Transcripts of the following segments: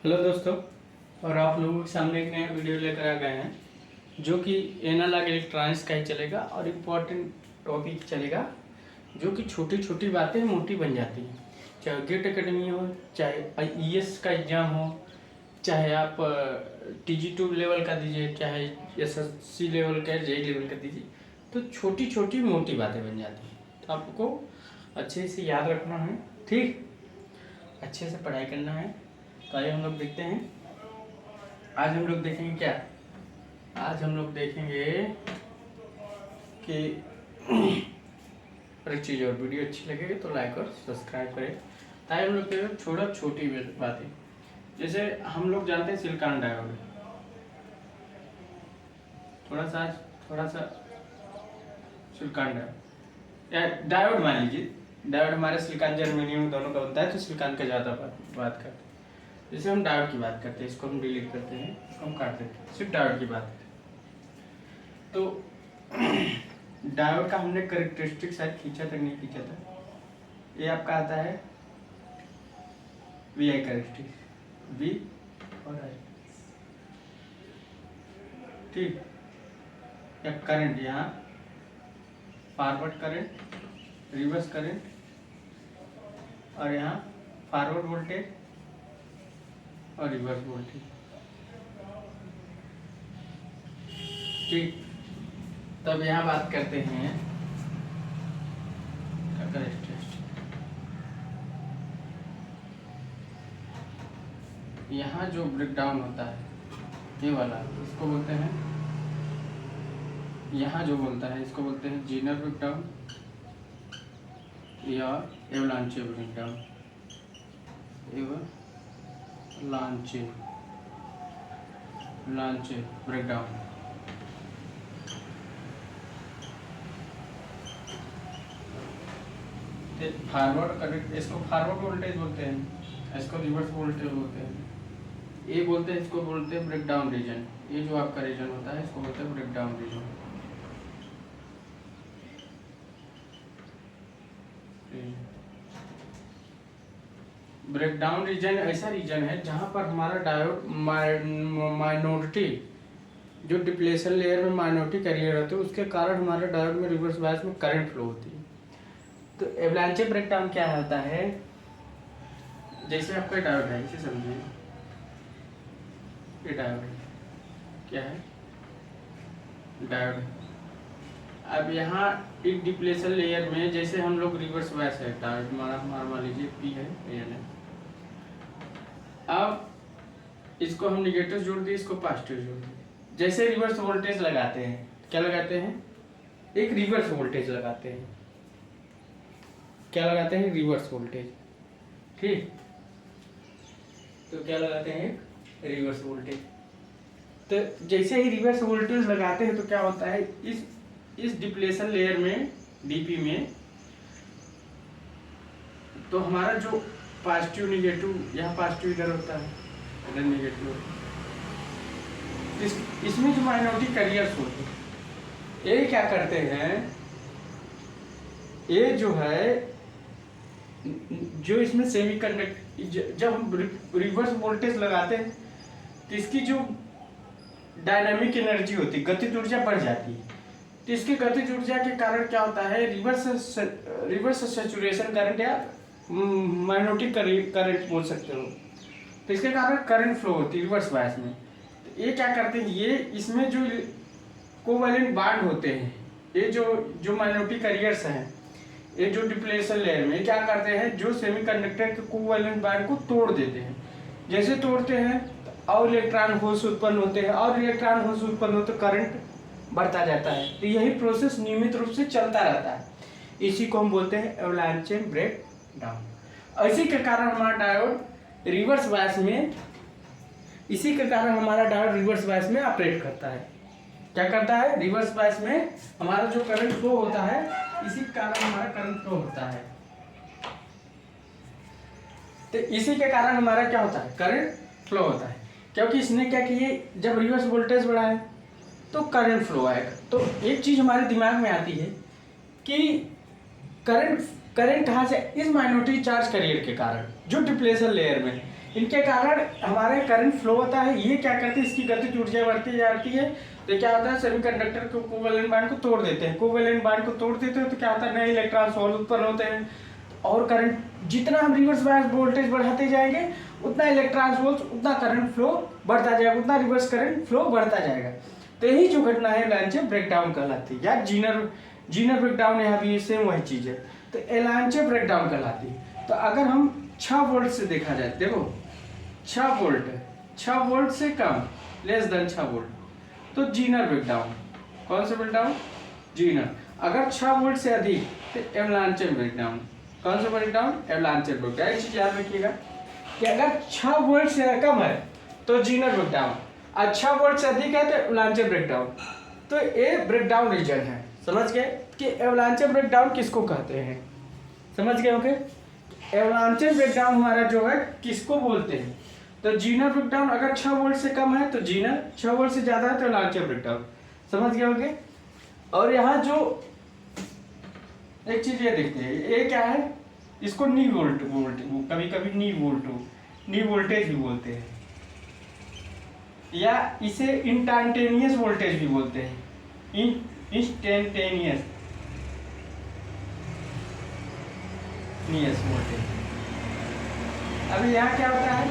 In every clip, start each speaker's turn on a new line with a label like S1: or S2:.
S1: Hello दोस्तों, और आप लोगों के सामने एक नया वीडियो लेकर आ गए हैं जो कि एनालॉग इलेक्ट्रॉनिक्स का ही चलेगा और इम्पोर्टेंट टॉपिक चलेगा जो कि छोटी छोटी बातें मोटी बन जाती हैं। चाहे गेट एकेडमी हो, चाहे ईएस का एग्ज़ाम हो, चाहे आप TG2 लेवल का दीजिए, चाहे SSC लेवल का, JEE लेवल का दीजिए, तो छोटी छोटी मोटी बातें बन जाती हैं। तो आपको अच्छे से याद रखना है, ठीक, अच्छे से पढ़ाई करना है। तो आइए हम लोग देखते हैं। आज हम लोग देखेंगे क्या? आज हम लोग देखेंगे कि एक चीज़, और वीडियो अच्छी लगेगी तो लाइक और सब्सक्राइब करें। ताकि हम लोग के छोटी बातें, जैसे हम लोग जानते हैं सिलिकॉन डायोड, थोड़ा सा सिलिकॉन डायोड या डायोड मान लीजिए। डायोड हमारे सिलिकॉन जर्मेनियम दोनों का बनता है, तो सिलिकॉन का ज़्यादा बात करते हैं। जैसे हम डायोड की बात करते हैं, इसको हम डिलीट करते हैं, इसको हम काट देते हैं, सिर्फ डायोड की बात करें तो डायोड का हमने कैरेक्टरिस्टिक शायद खींचा था, नहीं खींचा था। ये आपका आता है VI कैरेक्टरिस्टिक, V और I, ठीक। या करंट, यहाँ फॉरवर्ड करंट, रिवर्स करंट, और यहाँ फॉरवर्ड वोल्टेज और रिवर्स वोल्टेज, ठीक। तब यहाँ बात करते हैं यहाँ जो ब्रेकडाउन होता है, ये वाला, इसको बोलते हैं, यहाँ जो बोलता है इसको बोलते हैं जीनर ब्रेकडाउन या एवलांचे ब्रेकडाउन, लांचे ब्रेकडाउन। फॉरवर्ड करंट, इसको फॉरवर्ड वोल्टेज बोलते हैं, इसको रिवर्स वोल्टेज बोलते हैं। ये बोलते हैं, इसको बोलते हैं ब्रेकडाउन रीजन। ये जो आपका रीजन होता है इसको बोलते हैं ब्रेकडाउन रीजन। ब्रेकडाउन रीजन ऐसा रीजन है जहां पर हमारा डायोड माइनॉरिटी, जो डिप्लेशन लेयर में माइनॉरिटी कैरियर होते हैं, उसके कारण हमारे डायोड में रिवर्स बायस में करंट फ्लो होती है। तो एवलांचे ब्रेकडाउन क्या होता है? जैसे आपका डायोड है, इसे समझिए, ये डायोड है, क्या है? डायोड है। अब यहाँ एक डिप्लेशन लेयर में, जैसे हम लोग रिवर्स बायस है, डायोड हमारा मान लीजिए P है, N है। अब इसको हम निगेटिव जोड़ दिए, इसको पॉजिटिव जोड़ दिए। जैसे रिवर्स वोल्टेज लगाते हैं, क्या लगाते हैं? एक रिवर्स वोल्टेज लगाते हैं। क्या लगाते हैं? रिवर्स वोल्टेज, ठीक। तो क्या लगाते हैं? Reverse voltage. तो जैसे ही रिवर्स वोल्टेज लगाते हैं तो क्या होता है, इस डिप्लेशन लेयर में, DP में, तो हमारा जो पॉजिटिव निगेटिव, यहाँ पॉजिटिव इधर होता है, इधर निगेटिव, इसमें जो माइनॉरिटी कैरियर्स होते हैं, ये क्या करते हैं, ये जो है, जो इसमें सेमीकंडक्टर, जब हम रिवर्स वोल्टेज लगाते हैं तो इसकी जो डायनामिक एनर्जी होती है, गतिज ऊर्जा बढ़ जाती है। तो इसकी गतिज ऊर्जा के कारण क्या होता है, रिवर्स सैचुरेशन करंट या माइनॉरिटी करंट बोल सकते हो। तो इसके कारण करंट फ्लो होती है रिवर्स बायस में। तो ये क्या करते हैं, ये इसमें जो कोवैलेंट बॉन्ड होते हैं, ये जो माइनॉरिटी कैरियर्स हैं, ये जो डिप्लेशन लेयर में क्या करते हैं, जो सेमीकंडक्टर के कोवैलेंट बॉन्ड को तोड़ देते हैं। जैसे तोड़ते हैं तो और इलेक्ट्रॉन होल्स उत्पन्न होते हैं, और इलेक्ट्रॉन होल्स उत्पन्न होते करंट बढ़ता जाता है। तो यही प्रोसेस नियमित रूप से चलता रहता है। इसी को हम बोलते हैं एवलांचे ब्रेकडाउन। इसी के कारण हमारा डायोड रिवर्स बायस में, इसी के कारण हमारा डायोड रिवर्स बायस में ऑपरेट करता है। क्या करता है? रिवर्स बायस में हमारा जो करंट फ्लो होता है, इसी के कारण हमारा करंट फ्लो होता है। तो इसी के कारण हमारा क्या होता है, करंट फ्लो होता है। क्योंकि इसने क्या किया, जब रिवर्स वोल्टेज बढ़ाए तो करंट फ्लो आएगा। तो एक चीज हमारे दिमाग में आती है कि करंट कहाँ से, इस माइनॉरिटी चार्ज कैरियर के कारण, जो डिप्लेशन लेयर में, इनके कारण हमारे करंट फ्लो होता है। ये क्या करते हैं, इसकी गतिज ऊर्जा बढ़ती जाती है, तो क्या होता है सेमीकंडक्टर के कोवैलेंट बॉन्ड को तोड़ देते हैं। कोवैलेंट बॉन्ड को तोड़ देते हैं तो क्या होता है, नए इलेक्ट्रॉन होल उत्पन्न होते हैं, और करंट जितना हम रिवर्स बायस वोल्टेज बढ़ाते जाएंगे उतना इलेक्ट्रॉन होल्स उतना करंट फ्लो बढ़ता जाएगा, उतना रिवर्स करंट फ्लो बढ़ता जाएगा। तो यही जो घटना है एलांचे ब्रेकडाउन कहलाती है, या जीनर ब्रेकडाउन, यहाँ भी सेम वही चीज है, तो एलांचे ब्रेकडाउन कहलाती है। तो अगर हम 6 वोल्ट से देखा जाए, देखो 6 वोल्ट से कम, लेस देन 6 वोल्ट, तो जीनर ब्रेकडाउन। कौन सा ब्रेकडाउन, जीनर। अगर 6 वोल्ट से अधिक तो एवलांचे ब्रेकडाउन। कौन सा ब्रेकडाउन, एवलांचे ब्रेकडाउन। एक चीज याद रखिएगा कि अगर 6 वोल्ट से कम है तो जीनर ब्रेकडाउन, और 6 वोल्ट से अधिक है तो एवलांचे ब्रेकडाउन। तो ये ब्रेकडाउन रीजन है। समझ गए कि एवलांचे ब्रेकडाउन किसको कहते हैं, समझ गए होंगे। एवलांचे ब्रेकडाउन हमारा जो है किसको बोलते हैं, तो जीनर ब्रेकडाउन अगर 6 वोल्ट से कम है तो जीनर, 6 वोल्ट से ज्यादा है तो एवलांचे ब्रेकडाउन। समझ गए होंगे। और यहाँ जो एक चीज ये देखते हैं, ये क्या है, इसको नी वोल्ट कभी कभी नी वोल्टेज भी बोलते हैं, या इसे इंस्टैंटेनियस वोल्टेज भी बोलते हैं, इंस्टैंटेनियस वोल्टेज। अभी यहाँ क्या होता है,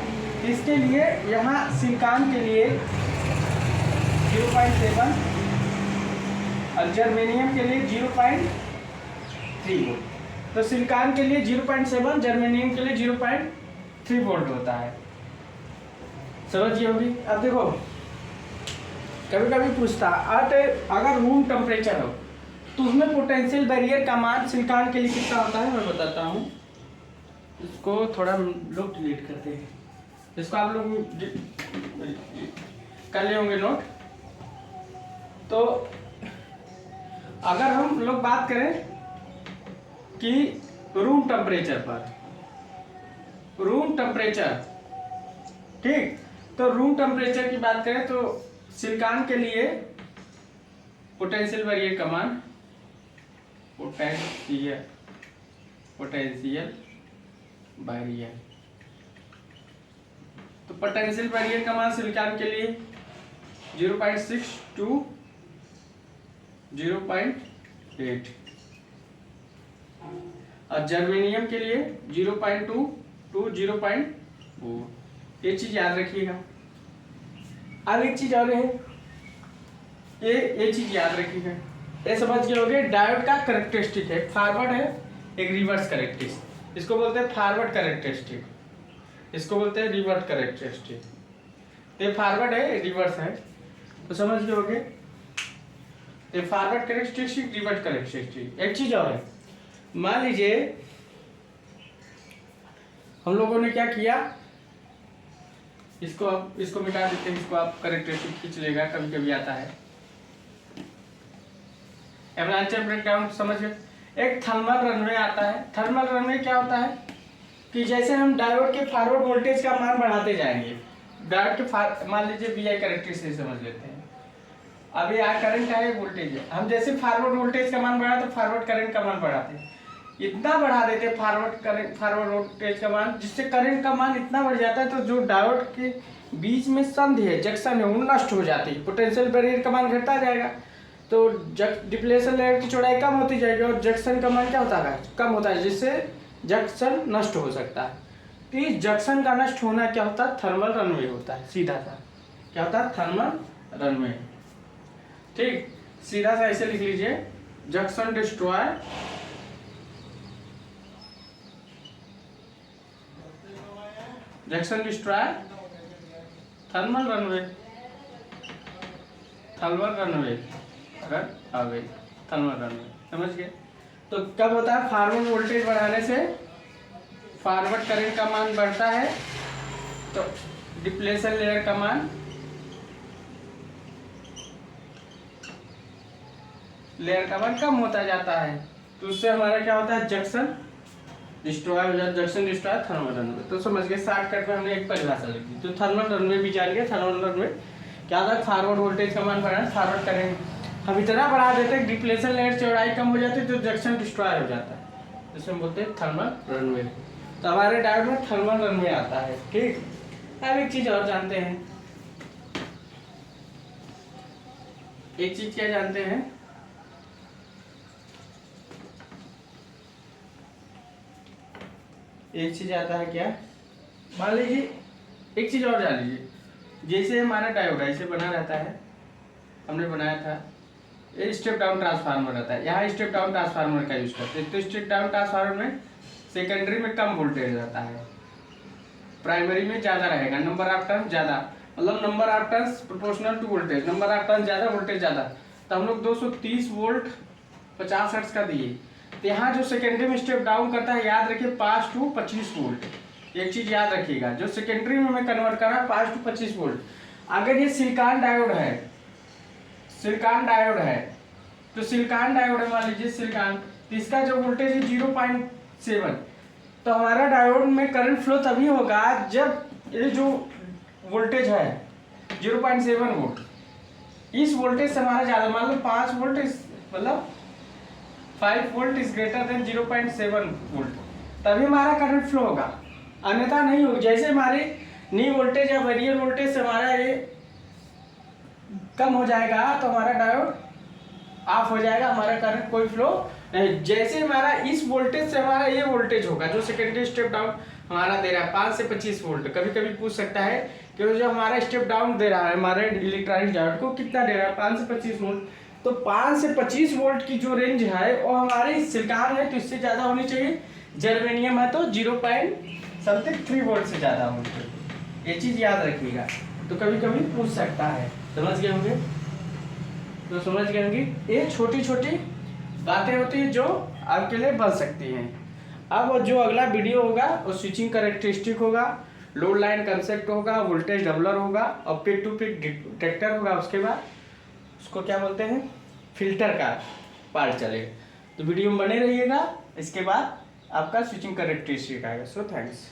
S1: इसके लिए यहाँ सिलिकॉन के लिए 0.7 और जर्मेनियम के लिए 0.3 वोल्ट। तो सिलिकॉन के लिए 0.7, जर्मेनियम के लिए 0.3 वोल्ट होता है। समझिए होगी। अब देखो कभी कभी पूछता अगर रूम टेम्परेचर हो तो उसमें पोटेंशियल बैरियर का मान सिलिकॉन के लिए कितना होता है, मैं बताता हूँ। इसको थोड़ा लोग डिलीट करते हैं, इसको आप लोग कर लिए होंगे नोट। तो अगर हम लोग बात करें कि रूम टेम्परेचर, ठीक, तो रूम टेम्परेचर की बात करें तो सिलिकॉन के लिए पोटेंशियल बैरियर का मान, पोटेंशियल बैरियर, तो पोटेंशियल बैरियर का मान सिलिकॉन के लिए 0.6 टू 0.8 और जर्मेनियम के लिए 0.2 टू 0.4। ये चीज याद रखिएगा। अब एक चीज और है, ये चीज याद रखिएगा, ये समझ गए होंगे। डायोड का कैरेक्टरिस्टिक है, फॉरवर्ड है, एक रिवर्स कैरेक्टरिस्टिक। इसको बोलते हैं फॉरवर्ड कैरेक्टरिस्टिक, इसको बोलते हैं रिवर्स कैरेक्टरिस्टिक। ये फॉरवर्ड है, रिवर्स है, तो समझ गए होंगे। ये फॉरवर्ड कैरेक्टरिस्टिक, रिवर्स कैरेक्टरिस्टिक। एक चीज और है, मान लीजिए हम लोगों ने क्या किया, इसको मिटा देते हैं, इसको आप कैरेक्टरिस्टिक खींच लेगा, कभी कभी आता है। एवलांचे ब्रेकडाउन समझ गए। एक थर्मल रनवे आता है। थर्मल रनवे क्या होता है कि जैसे हम डायोड के फॉरवर्ड वोल्टेज का मान बढ़ाते जाएंगे, डायोड के मान लीजिए वी आई कैरेक्टरिस्टिक समझ लेते हैं। अभी यहाँ करंट है, वोल्टेज है, हम जैसे फॉरवर्ड वोल्टेज का मान बढ़ाते, फॉरवर्ड करंट का मान बढ़ाते हैं, इतना बढ़ा देते फॉरवर्ड वोल्टेज का मान, जिससे करंट का मान इतना बढ़ जाता है तो जो डायोड के बीच में संधि है, जंक्शन है, वो नष्ट हो जाती है, पोटेंशियल बैरियर का मान घटता जाएगा, तो डिप्लेशन लेयर की चौड़ाई कम होती जाएगी और जंक्शन का मान क्या होता है, कम होता है, जिससे जंक्शन नष्ट हो सकता है। तो इस जंक्शन का नष्ट होना क्या होता है, थर्मल रनवे होता है। सीधा सा क्या होता है, थर्मल रनवे। ठीक, सीधा सा ऐसे लिख लीजिए, junction destroy, junction destroy thermal runway, thermal runway, समझ गए। तो कब होता है, फॉरवर्ड वोल्टेज बढ़ाने से फॉरवर्ड करंट का मान बढ़ता है, तो डिप्लेशन लेयर का मान कम होता जाता है, तो उससे हमारा क्या होता है, जंक्शन डिस्ट्रॉय हो जाता, जंक्शन डिस्ट्रॉय थर्मल रनवे। तो समझ गए, शॉर्टकट में हमने एक परिभाषा लिख दी। तो थर्मल रनवे भी जान गए। थर्मल रनवे क्या होता है, फॉरवर्ड वोल्टेज का मान बढ़ाना, फॉरवर्ड करंट हम इतना बढ़ा देते हैं, डिप्लेशन लेयर चौड़ाई कम हो जाती है, तो जंक्शन डिस्ट्रॉय हो जाता है, जिसे हम बोलते हैं थर्मल रनवे। तो हमारे डायोड में थर्मल रन में आता है। ठीक, अब एक चीज और जानते हैं, एक चीज क्या जानते हैं, एक चीज आता है क्या, मान लीजिए एक चीज और जान लीजिए, जैसे हमारा डायोड ऐसे बना रहता है, हमने बनाया था, ये स्टेप डाउन ट्रांसफार्मर रहता है, यहाँ स्टेप डाउन ट्रांसफार्मर का यूज करते हैं। तो स्टेप डाउन ट्रांसफार्मर में सेकेंडरी में कम वोल्टेज रहता है, प्राइमरी में ज़्यादा रहेगा, नंबर ऑफ टर्न ज़्यादा, मतलब number of turn proportional to voltage, number of turn ज़्यादा वोल्टेज ज़्यादा। तो हम लोग 230 वोल्ट 50 हर्ट्ज का दिए, तो यहाँ जो सेकेंडरी में स्टेप डाउन करता है, याद रखिए 5 to 25 वोल्ट। एक चीज याद रखिएगा, जो सेकेंडरी में हमें कन्वर्ट कर रहा है 5 to 25 वोल्ट। अगर ये सिलिकॉन डायोड है, सिलिकॉन डायोड है, तो सिलिकॉन डायोड है, मान लीजिए सिलिकॉन, तो इसका जो वोल्टेज है 0.7, तो हमारा डायोड में करंट फ्लो तभी होगा जब ये जो वोल्टेज है 0.7 वोल्ट, इस वोल्टेज से हमारा ज़्यादा, मान लो 5 वोल्ट मतलब 5 volt is greater than 0.7 volt, तभी हमारा करंट फ्लो होगा, अन्यथा नहीं होगा। जैसे हमारी नी वोल्टेज या वेरिएबल वोल्टेज से हमारा ये कम हो जाएगा तो हमारा डायोड ऑफ हो जाएगा, हमारा करंट कोई फ्लो नहीं। जैसे हमारा इस वोल्टेज से हमारा ये वोल्टेज होगा जो सेकेंडरी स्टेप डाउन हमारा दे रहा है 5 से 25 वोल्ट, कभी कभी पूछ सकता है कि जो हमारा स्टेप डाउन दे रहा है हमारे इलेक्ट्रॉनिक डायोड को कितना दे रहा है, 5 से 25 वोल्ट। तो 5 से 25 वोल्ट की जो रेंज है वो हमारी सिलिकॉन है तो इससे ज़्यादा होनी चाहिए, जर्मेनियम है तो 0.3 वोल्ट से ज़्यादा होनी चाहिए, ये चीज़ याद रखिएगा। तो कभी कभी पूछ सकता है, समझ गए होंगे, तो समझ गए होंगे, ये छोटी छोटी बातें होती हैं जो आपके लिए बन सकती हैं। अब जो अगला वीडियो होगा वो स्विचिंग कैरेक्टरिस्टिक होगा, लोड लाइन कंसेप्ट होगा, वोल्टेज डबलर होगा और पिक टू पिक डिटेक्टर होगा, उसके बाद उसको क्या बोलते हैं, फिल्टर का पार्ट चलेगा। तो वीडियो में बने रहिएगा, इसके बाद आपका स्विचिंग कैरेक्टरिस्टिक आएगा। So thanks.